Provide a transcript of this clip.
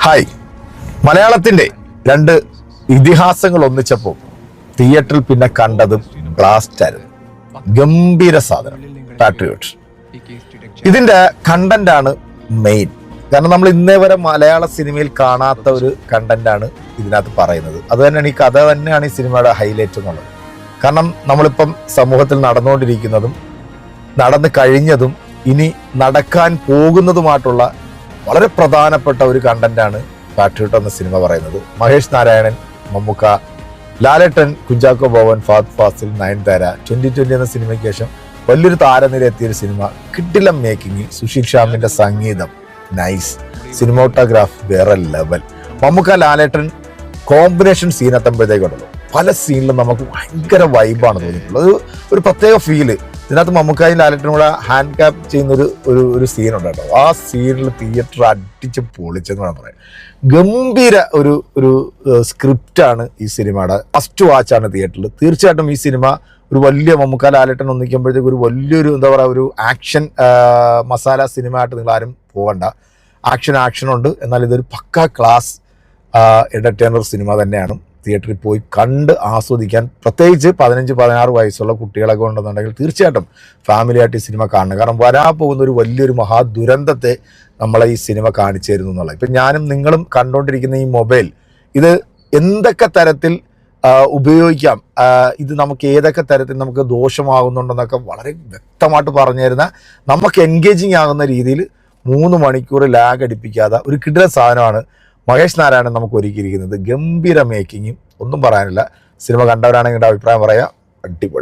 Hi, മലയാളത്തിന്റെ രണ്ട് ഇതിഹാസങ്ങൾ ഒന്നിച്ചപ്പോൾ തിയേറ്ററിൽ പിന്നെ കണ്ടതും ബ്ലാസ്റ്റ് ആയിരുന്നു. ഗംഭീര സാധനം പാട്രിയോട്ട്. ഇതിന്റെ കണ്ടന്റ് ആണ് മെയിൻ. കാരണം നമ്മൾ ഇന്നേ വരെ മലയാള സിനിമയിൽ കാണാത്ത ഒരു കണ്ടന്റ് ആണ് ഇതിനകത്ത് പറയുന്നത്. അത് തന്നെയാണ് ഈ കഥ തന്നെയാണ് ഈ സിനിമയുടെ ഹൈലൈറ്റ് എന്നുള്ളത്. കാരണം നമ്മളിപ്പം സമൂഹത്തിൽ നടന്നുകൊണ്ടിരിക്കുന്നതും നടന്നു കഴിഞ്ഞതും ഇനി നടക്കാൻ പോകുന്നതുമായിട്ടുള്ള വളരെ പ്രധാനപ്പെട്ട ഒരു കണ്ടന്റാണ് പാട്രിയോട്ട് എന്ന സിനിമ പറയുന്നത്. മഹേഷ് നാരായണൻ, മമ്മൂക്ക, ലാലേട്ടൻ, കുഞ്ചാക്കോ ബോബൻ, ഫഹദ് ഫാസിൽ, നയൻതാര 2020 എന്ന സിനിമയ്ക്ക് ശേഷം വലിയൊരു താരനിര എത്തിയൊരു സിനിമ. കിടിലം മേക്കിംഗ്, സുശീൽ ശ്യാമിന്റെ സംഗീതം നൈസ്, സിനിമോട്ടോഗ്രാഫ് വേറെ ലെവൽ. മമ്മൂക്ക ലാലേട്ടൻ കോമ്പിനേഷൻ സീൻ എത്തുമ്പോഴത്തേക്കുണ്ടല്ലോ പല സീനിലും നമുക്ക് ഭയങ്കര വൈബാണ് തോന്നിയിട്ടുള്ളത്. ഒരു പ്രത്യേക ഫീല്. ഇതിനകത്ത് മമ്മൂക്കായും ലാലേട്ടനും കൂടെ ഹാൻഡ് ക്യാപ്പ് ചെയ്യുന്നൊരു ഒരു സീനുണ്ട് കേട്ടോ. ആ സീനിൽ തിയേറ്റർ അടിച്ച് പൊളിച്ചെന്ന് വേണം പറയാം. ഗംഭീര ഒരു സ്ക്രിപ്റ്റാണ് ഈ സിനിമയുടെ. ഫസ്റ്റ് വാച്ചാണ് തിയേറ്ററിൽ. തീർച്ചയായിട്ടും ഈ സിനിമ ഒരു വലിയ മമ്മൂക്ക ലാലേട്ടൻ ഒന്നിക്കുമ്പോഴത്തേക്ക് ഒരു വലിയൊരു എന്താ പറയുക, ഒരു ആക്ഷൻ മസാല സിനിമ ആയിട്ട് നിങ്ങൾ ആരും പോകണ്ട. ആക്ഷനുണ്ട്, എന്നാൽ ഇതൊരു പക്ക ക്ലാസ് എൻ്റർടൈനർ സിനിമ തന്നെയാണ്. തിയേറ്ററിൽ പോയി കണ്ട് ആസ്വദിക്കാൻ, പ്രത്യേകിച്ച് 15-16 വയസ്സുള്ള കുട്ടികളൊക്കെ ഉണ്ടെന്നുണ്ടെങ്കിൽ തീർച്ചയായിട്ടും ഫാമിലിയായിട്ട് ഈ സിനിമ കാണണം. കാരണം വരാൻ പോകുന്ന ഒരു വലിയൊരു മഹാദുരന്തത്തെ നമ്മളെ ഈ സിനിമ കാണിച്ചു തരുന്നു എന്നുള്ളത്. ഇപ്പം ഞാനും നിങ്ങളും കണ്ടുകൊണ്ടിരിക്കുന്ന ഈ മൊബൈൽ, ഇത് എന്തൊക്കെ തരത്തിൽ ഉപയോഗിക്കാം, ഇത് നമുക്ക് ഏതൊക്കെ തരത്തിൽ നമുക്ക് ദോഷമാകുന്നുണ്ടെന്നൊക്കെ വളരെ വ്യക്തമായിട്ട് പറഞ്ഞു തരുന്ന, നമുക്ക് എൻഗേജിങ് ആകുന്ന രീതിയിൽ 3 മണിക്കൂർ ലാഗ് അടിപ്പിക്കാതെ ഒരു കിടിലൻ സാധനമാണ് മഹേഷ് നാരായണൻ നമുക്ക് ഒരുക്കിയിരിക്കുന്നത്. ഗംഭീര മേക്കിങ്ങും, ഒന്നും പറയാനില്ല. സിനിമ കണ്ടവരാണെങ്കിൽ അഭിപ്രായം പറയാം. അടിപൊളി.